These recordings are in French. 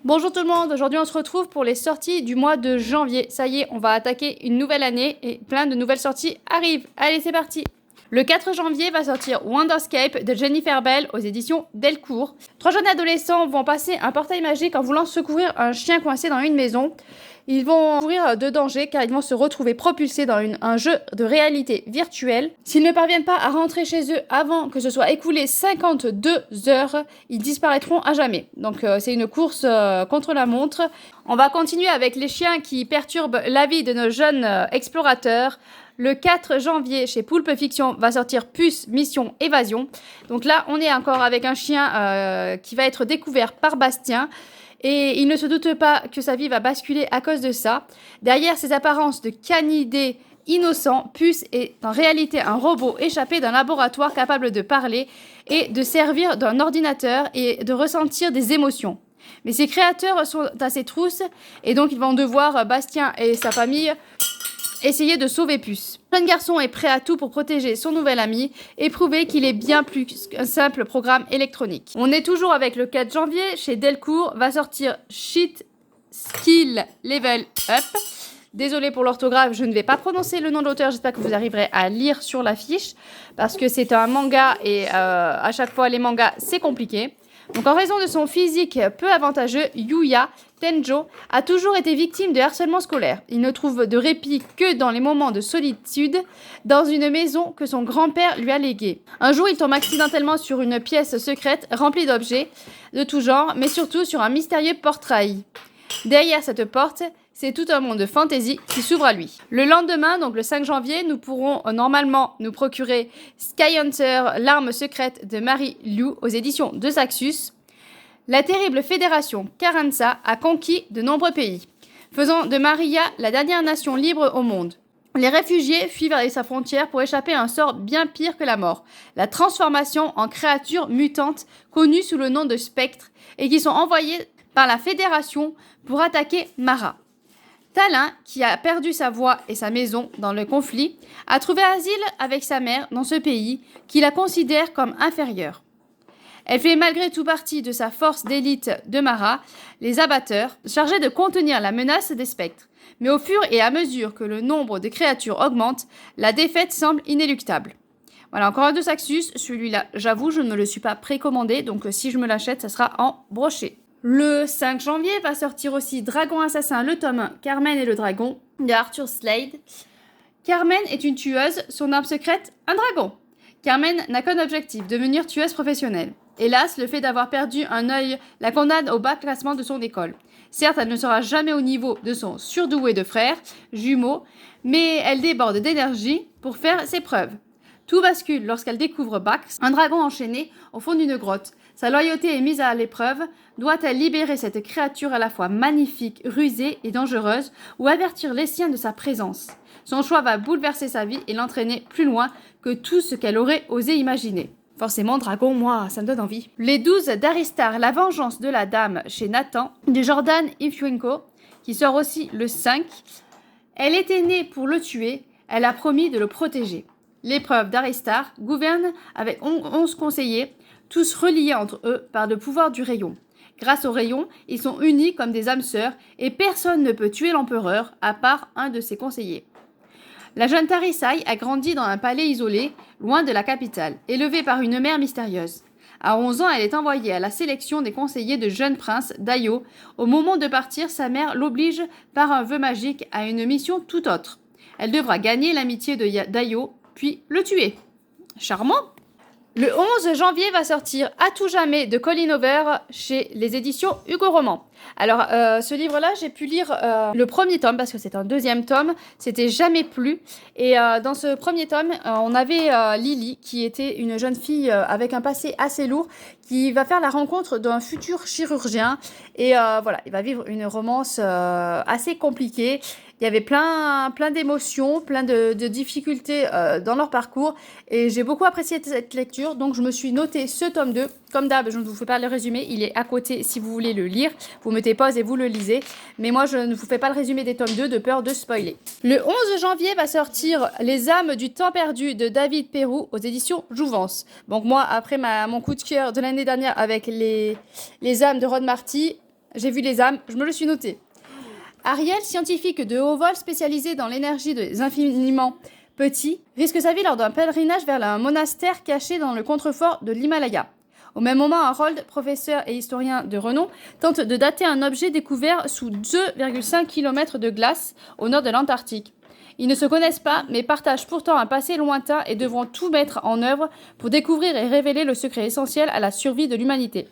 Bonjour tout le monde, aujourd'hui on se retrouve pour les sorties du mois de janvier. Ça y est, on va attaquer une nouvelle année et plein de nouvelles sorties arrivent. Allez, c'est parti. Le 4 janvier va sortir Wonderscape de Jennifer Bell aux éditions Delcourt. 3 jeunes adolescents vont passer un portail magique en voulant secourir un chien coincé dans une maison. Ils vont courir de danger car ils vont se retrouver propulsés dans un jeu de réalité virtuelle. S'ils ne parviennent pas à rentrer chez eux avant que ce soit écoulé 52 heures, ils disparaîtront à jamais. Donc c'est une course contre la montre. On va continuer avec les chiens qui perturbent la vie de nos jeunes explorateurs. Le 4 janvier, chez Poulpe Fiction, va sortir Puce Mission Évasion. Donc là, on est encore avec un chien qui va être découvert par Bastien. Et il ne se doute pas que sa vie va basculer à cause de ça. Derrière ses apparences de canidé innocent, Puce est en réalité un robot échappé d'un laboratoire capable de parler et de servir d'un ordinateur et de ressentir des émotions. Mais ses créateurs sont à ses trousses et donc ils vont devoir, Bastien et sa famille, essayer de sauver Puce. Le jeune garçon est prêt à tout pour protéger son nouvel ami et prouver qu'il est bien plus qu'un simple programme électronique. On est toujours avec le 4 janvier, chez Delcourt va sortir Cheat Skill Level Up. Désolée pour l'orthographe, je ne vais pas prononcer le nom de l'auteur, j'espère que vous arriverez à lire sur l'affiche parce que c'est un manga et à chaque fois les mangas c'est compliqué. Donc en raison de son physique peu avantageux, Yuya Tenjo a toujours été victime de harcèlement scolaire. Il ne trouve de répit que dans les moments de solitude dans une maison que son grand-père lui a léguée. Un jour, il tombe accidentellement sur une pièce secrète remplie d'objets de tout genre, mais surtout sur un mystérieux portail. Derrière cette porte, c'est tout un monde de fantaisie qui s'ouvre à lui. Le lendemain, donc le 5 janvier, nous pourrons normalement nous procurer Skyhunter, l'arme secrète de Marie Liu aux éditions de Saxus. La terrible fédération Carranza a conquis de nombreux pays, faisant de Maria la dernière nation libre au monde. Les réfugiés fuient vers sa frontière pour échapper à un sort bien pire que la mort, la transformation en créatures mutantes connues sous le nom de spectres et qui sont envoyées par la fédération pour attaquer Mara. Talin, qui a perdu sa voix et sa maison dans le conflit, a trouvé asile avec sa mère dans ce pays qui la considère comme inférieure. Elle fait malgré tout partie de sa force d'élite de Mara, les abatteurs, chargés de contenir la menace des spectres. Mais au fur et à mesure que le nombre de créatures augmente, la défaite semble inéluctable. Voilà, encore un de Saxus, celui-là, j'avoue, je ne me le suis pas précommandé, donc si je me l'achète, ça sera en brochet. Le 5 janvier va sortir aussi Dragon Assassin, le tome 1, Carmen et le Dragon, de Arthur Slade. Carmen est une tueuse, son arme secrète, un dragon. Carmen n'a qu'un objectif, devenir tueuse professionnelle. Hélas, le fait d'avoir perdu un œil la condamne au bas classement de son école. Certes, elle ne sera jamais au niveau de son surdoué de frère, jumeau, mais elle déborde d'énergie pour faire ses preuves. Tout bascule lorsqu'elle découvre Bax, un dragon enchaîné au fond d'une grotte. Sa loyauté est mise à l'épreuve. Doit-elle libérer cette créature à la fois magnifique, rusée et dangereuse, ou avertir les siens de sa présence? Son choix va bouleverser sa vie et l'entraîner plus loin que tout ce qu'elle aurait osé imaginer. Forcément, dragon, moi, ça me donne envie. Les 12 d'Aristar, la vengeance de la dame, chez Nathan, de Jordan Ifyuenko, qui sort aussi le 5. Elle était née pour le tuer, elle a promis de le protéger. L'épreuve d'Aristar gouverne avec 11 conseillers, tous reliés entre eux par le pouvoir du rayon. Grâce au rayon, ils sont unis comme des âmes sœurs et personne ne peut tuer l'empereur à part un de ses conseillers. La jeune Tarisai a grandi dans un palais isolé, loin de la capitale, élevée par une mère mystérieuse. À 11 ans, elle est envoyée à la sélection des conseillers de jeune prince Dayo. Au moment de partir, sa mère l'oblige par un vœu magique à une mission tout autre. Elle devra gagner l'amitié de Dayo, puis le tuer. Charmant! Le 11 janvier va sortir À tout jamais de Colin Hoover chez les éditions Hugo Roman. Alors, ce livre-là, j'ai pu lire le premier tome parce que c'est un deuxième tome. C'était jamais plu. Et dans ce premier tome, on avait Lily qui était une jeune fille avec un passé assez lourd qui va faire la rencontre d'un futur chirurgien. Et voilà, il va vivre une romance assez compliquée. Il y avait plein d'émotions, plein de difficultés dans leur parcours et j'ai beaucoup apprécié cette lecture, donc je me suis noté ce tome 2. Comme d'hab, je ne vous fais pas le résumé, il est à côté si vous voulez le lire. Vous mettez pause et vous le lisez, mais moi je ne vous fais pas le résumé des tomes 2 de peur de spoiler. Le 11 janvier va sortir Les âmes du temps perdu de David Perrou aux éditions Jouvence. Donc moi, après mon coup de cœur de l'année dernière avec les âmes de Rod Marty, J'ai vu les âmes, je me le suis noté. Ariel, scientifique de haut vol spécialisé dans l'énergie des infiniment petits, risque sa vie lors d'un pèlerinage vers un monastère caché dans le contrefort de l'Himalaya. Au même moment, Harold, professeur et historien de renom, tente de dater un objet découvert sous 2,5 km de glace au nord de l'Antarctique. Ils ne se connaissent pas, mais partagent pourtant un passé lointain et devront tout mettre en œuvre pour découvrir et révéler le secret essentiel à la survie de l'humanité.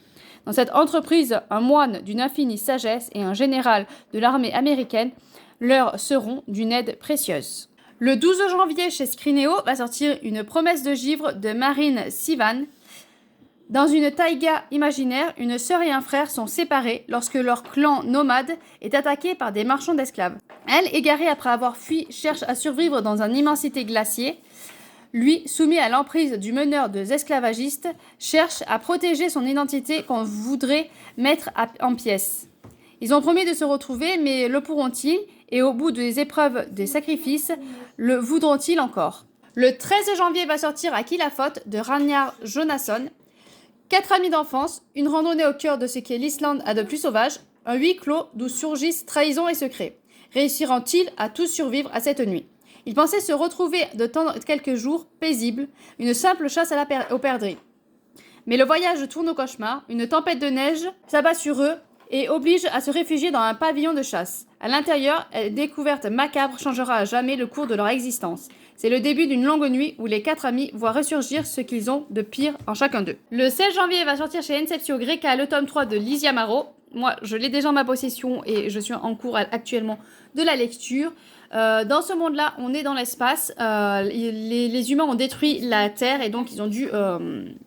Dans cette entreprise, un moine d'une infinie sagesse et un général de l'armée américaine leur seront d'une aide précieuse. Le 12 janvier, chez Scrinéo, va sortir Une promesse de givre de Marine Sivan. Dans une taïga imaginaire, une sœur et un frère sont séparés lorsque leur clan nomade est attaqué par des marchands d'esclaves. Elle, égarée après avoir fui, cherche à survivre dans une immensité glaciaire. Lui, soumis à l'emprise du meneur de esclavagistes, cherche à protéger son identité qu'on voudrait mettre en pièces. Ils ont promis de se retrouver, mais le pourront-ils? Et au bout des épreuves des sacrifices, le voudront-ils encore? Le 13 janvier va sortir À qui la faute de Ragnar Jonasson. 4 amis d'enfance, une randonnée au cœur de ce qu'est l'Islande à de plus sauvage, un huis clos d'où surgissent trahison et secrets. Réussiront-ils à tous survivre à cette nuit? Ils pensaient se retrouver de temps quelques jours paisibles, une simple chasse aux perdrix. Mais le voyage tourne au cauchemar, une tempête de neige s'abat sur eux et oblige à se réfugier dans un pavillon de chasse. À l'intérieur, une découverte macabre changera à jamais le cours de leur existence. C'est le début d'une longue nuit où les 4 amis voient ressurgir ce qu'ils ont de pire en chacun d'eux. Le 16 janvier va sortir chez Inceptio Greca le tome 3 de Lizia Maro. Moi, je l'ai déjà en ma possession et je suis en cours actuellement de la lecture. Dans ce monde-là, on est dans l'espace. Les humains ont détruit la Terre et donc ils ont dû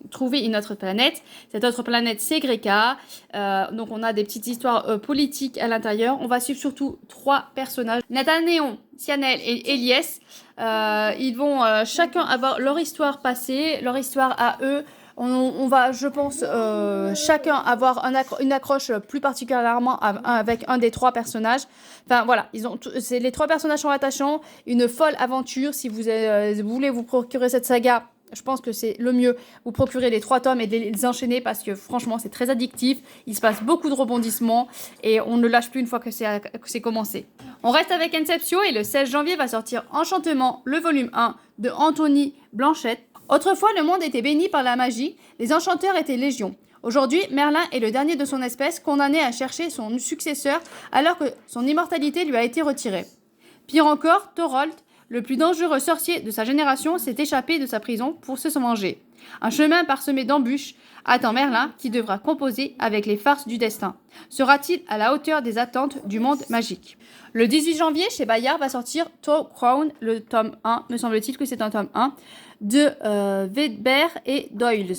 trouver une autre planète. Cette autre planète, c'est Greca. Donc on a des petites histoires politiques à l'intérieur. On va suivre surtout 3 personnages. Nathanaël, Sianel et Elias. Ils vont chacun avoir leur histoire passée, leur histoire à eux. On va, je pense, chacun avoir une accroche plus particulièrement avec un des 3 personnages. Enfin voilà, les 3 personnages sont attachants, une folle aventure. Si vous voulez vous procurer cette saga, je pense que c'est le mieux. Vous procurez les 3 tomes et de les enchaîner parce que franchement c'est très addictif. Il se passe beaucoup de rebondissements et on ne lâche plus une fois que c'est commencé. On reste avec Inceptio et le 16 janvier va sortir Enchantement, le volume 1 de Anthony Blanchette. Autrefois, le monde était béni par la magie, les enchanteurs étaient légion. Aujourd'hui, Merlin est le dernier de son espèce, condamné à chercher son successeur alors que son immortalité lui a été retirée. Pire encore, Thorold, le plus dangereux sorcier de sa génération, s'est échappé de sa prison pour se venger. Un chemin parsemé d'embûches attend Merlin qui devra composer avec les farces du destin. Sera-t-il à la hauteur des attentes du monde magique? Le 18 janvier, chez Bayard, va sortir To Crown, le tome 1, me semble-t-il que c'est un tome 1, de Wedber et Doyles.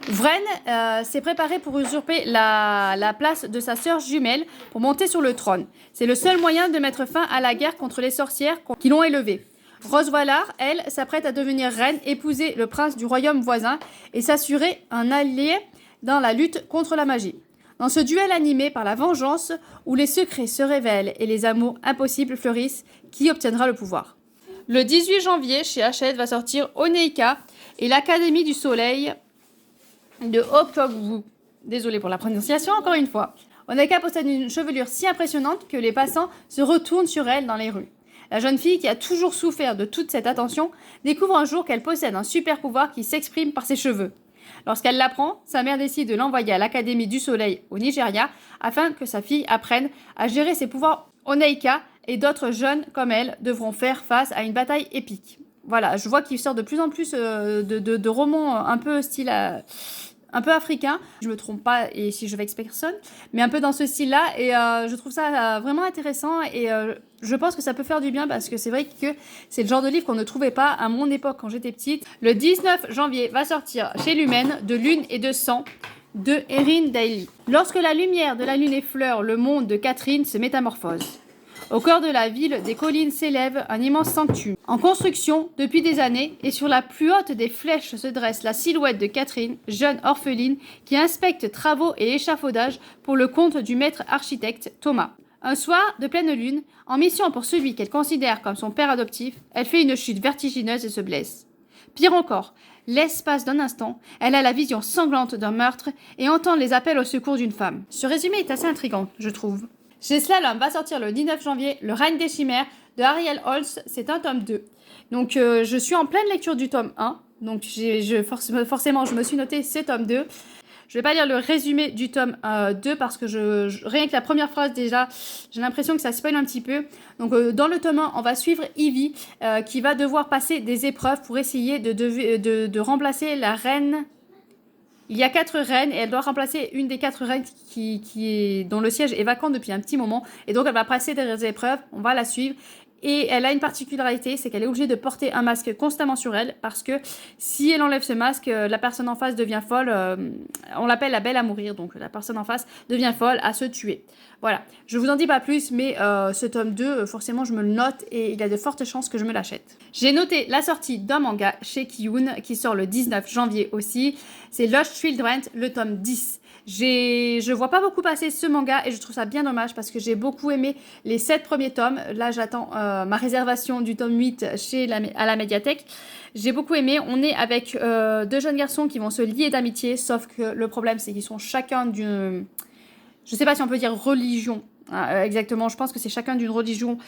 Vren s'est préparé pour usurper la place de sa sœur jumelle pour monter sur le trône. C'est le seul moyen de mettre fin à la guerre contre les sorcières qui l'ont élevée. Rose Valar, elle, s'apprête à devenir reine, épouser le prince du royaume voisin et s'assurer un allié dans la lutte contre la magie. Dans ce duel animé par la vengeance, où les secrets se révèlent et les amours impossibles fleurissent, qui obtiendra le pouvoir? Le 18 janvier, chez Hachette, va sortir Oneika et l'Académie du Soleil de Okogwu. Désolée pour la prononciation, encore une fois. Oneika possède une chevelure si impressionnante que les passants se retournent sur elle dans les rues. La jeune fille, qui a toujours souffert de toute cette attention, découvre un jour qu'elle possède un super pouvoir qui s'exprime par ses cheveux. Lorsqu'elle l'apprend, sa mère décide de l'envoyer à l'Académie du Soleil au Nigeria afin que sa fille apprenne à gérer ses pouvoirs. Oneika et d'autres jeunes comme elle devront faire face à une bataille épique. Voilà, je vois qu'il sort de plus en plus de romans un peu style... un peu africain, je me trompe pas et si je vexe personne, mais un peu dans ce style-là et je trouve ça vraiment intéressant et je pense que ça peut faire du bien parce que c'est vrai que c'est le genre de livre qu'on ne trouvait pas à mon époque quand j'étais petite. Le 19 janvier va sortir chez Lumen De Lune et de Sang de Erin Daly. Lorsque la lumière de la lune effleure le monde de Catherine se métamorphose. Au cœur de la ville, des collines s'élève un immense sanctuaire. En construction depuis des années, et sur la plus haute des flèches se dresse la silhouette de Catherine, jeune orpheline, qui inspecte travaux et échafaudages pour le compte du maître architecte Thomas. Un soir de pleine lune, en mission pour celui qu'elle considère comme son père adoptif, elle fait une chute vertigineuse et se blesse. Pire encore, l'espace d'un instant, elle a la vision sanglante d'un meurtre et entend les appels au secours d'une femme. Ce résumé est assez intriguant, je trouve. Chez Slalom va sortir le 19 janvier Le règne des chimères de Ariel Holz, c'est un tome 2. Donc je suis en pleine lecture du tome 1, donc forcément je me suis noté ce tome 2. Je vais pas lire le résumé du tome 2 parce que rien que la première phrase déjà, j'ai l'impression que ça spoil un petit peu. Donc dans le tome 1, on va suivre Evie qui va devoir passer des épreuves pour essayer de remplacer la reine. Il y a 4 reines et elle doit remplacer une des 4 reines dont le siège est vacant depuis un petit moment. Et donc elle va passer des épreuves, on va la suivre. Et elle a une particularité, c'est qu'elle est obligée de porter un masque constamment sur elle parce que si elle enlève ce masque, la personne en face devient folle. On l'appelle la belle à mourir, donc la personne en face devient folle à se tuer. Voilà, je vous en dis pas plus, mais ce tome 2, forcément je me le note et il y a de fortes chances que je me l'achète. J'ai noté la sortie d'un manga chez Kiyun qui sort le 19 janvier aussi. C'est Lost Children, le tome 10. Je vois pas beaucoup passer ce manga et je trouve ça bien dommage parce que j'ai beaucoup aimé les 7 premiers tomes. Là, j'attends ma réservation du tome 8 à la médiathèque. J'ai beaucoup aimé. On est avec 2 jeunes garçons qui vont se lier d'amitié, sauf que le problème, c'est qu'ils sont chacun d'une... Je sais pas si on peut dire religion. Exactement, je pense que c'est chacun d'une religion,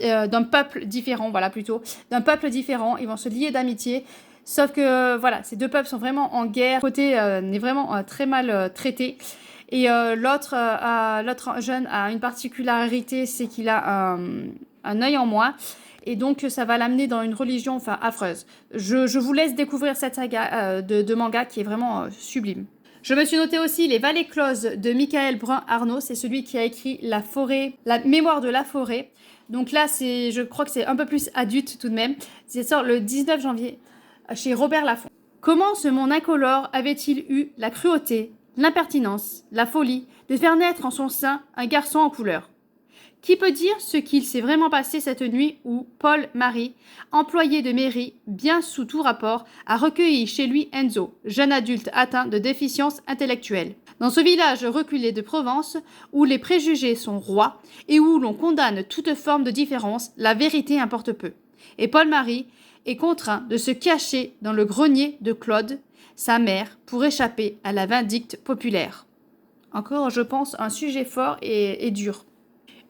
d'un peuple différent, voilà plutôt. D'un peuple différent, ils vont se lier d'amitié. Sauf que, voilà, ces 2 peuples sont vraiment en guerre. Côté est vraiment très mal traité. Et l'autre jeune a une particularité, c'est qu'il a un œil en moins. Et donc, ça va l'amener dans une religion affreuse. Je vous laisse découvrir cette saga de manga qui est vraiment sublime. Je me suis noté aussi Les Vallées closes de Michael Brun-Arnaud. C'est celui qui a écrit La mémoire de la forêt. Donc là, je crois que c'est un peu plus adulte tout de même. Ça sort le 19 janvier. Chez Robert Laffont. Comment ce monde incolore avait-il eu la cruauté, l'impertinence, la folie de faire naître en son sein un garçon en couleur? Qui peut dire ce qu'il s'est vraiment passé cette nuit où Paul-Marie, employé de mairie, bien sous tout rapport, a recueilli chez lui Enzo, jeune adulte atteint de déficience intellectuelle? Dans ce village reculé de Provence, où les préjugés sont rois et où l'on condamne toute forme de différence, la vérité importe peu. Et Paul-Marie est contraint de se cacher dans le grenier de Claude, sa mère, pour échapper à la vindicte populaire. Encore, je pense, un sujet fort et dur.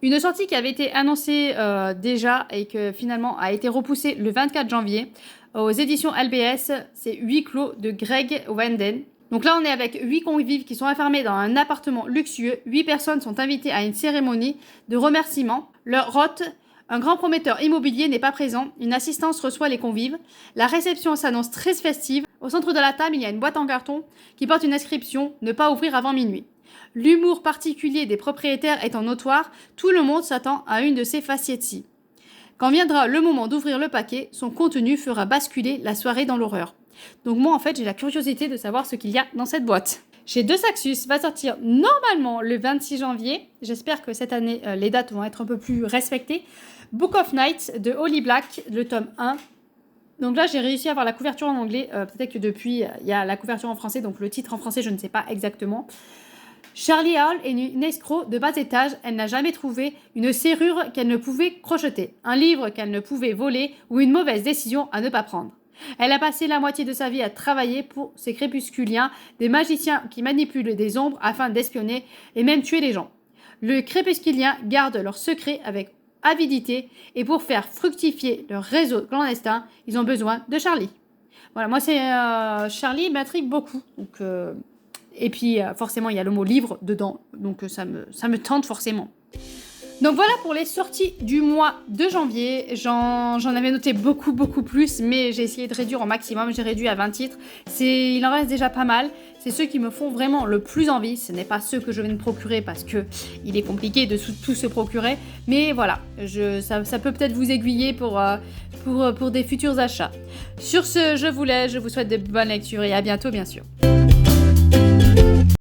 Une sortie qui avait été annoncée déjà et que finalement a été repoussée le 24 janvier aux éditions LBS, c'est Huis clos de Greg Wenden. Donc là, on est avec 8 convives qui sont enfermés dans un appartement luxueux. 8 personnes sont invitées à une cérémonie de remerciement. Leur hôte, un grand prometteur immobilier, n'est pas présent. Une assistance reçoit les convives. La réception s'annonce très festive. Au centre de la table, il y a une boîte en carton qui porte une inscription « Ne pas ouvrir avant minuit ». L'humour particulier des propriétaires étant notoire, tout le monde s'attend à une de ces faciettes-ci. Quand viendra le moment d'ouvrir le paquet, son contenu fera basculer la soirée dans l'horreur. Donc moi, en fait, j'ai la curiosité de savoir ce qu'il y a dans cette boîte. Chez De Saxus va sortir normalement le 26 janvier. J'espère que cette année, les dates vont être un peu plus respectées. Book of Nights de Holly Black, le tome 1. Donc là, j'ai réussi à avoir la couverture en anglais. Peut-être que depuis, il y a la couverture en français. Donc le titre en français, je ne sais pas exactement. Charlie Hall est une escroc de bas étage. Elle n'a jamais trouvé une serrure qu'elle ne pouvait crocheter, un livre qu'elle ne pouvait voler ou une mauvaise décision à ne pas prendre. Elle a passé la moitié de sa vie à travailler pour ces crépusculiens, des magiciens qui manipulent des ombres afin d'espionner et même tuer les gens. Les crépusculiens gardent leurs secrets avec avidité et pour faire fructifier leur réseau clandestin, ils ont besoin de Charlie. Voilà, moi c'est Charlie m'intrigue beaucoup. Donc, et puis forcément il y a le mot livre dedans, donc ça me tente forcément. Donc voilà pour les sorties du mois de janvier. J'en avais noté beaucoup plus, mais j'ai essayé de réduire au maximum. J'ai réduit à 20 titres. Il en reste déjà pas mal. C'est ceux qui me font vraiment le plus envie. Ce n'est pas ceux que je viens de procurer parce que il est compliqué de tout se procurer. Mais voilà, ça peut peut-être vous aiguiller pour des futurs achats. Sur ce, je vous laisse. Je vous souhaite de bonnes lectures et à bientôt bien sûr.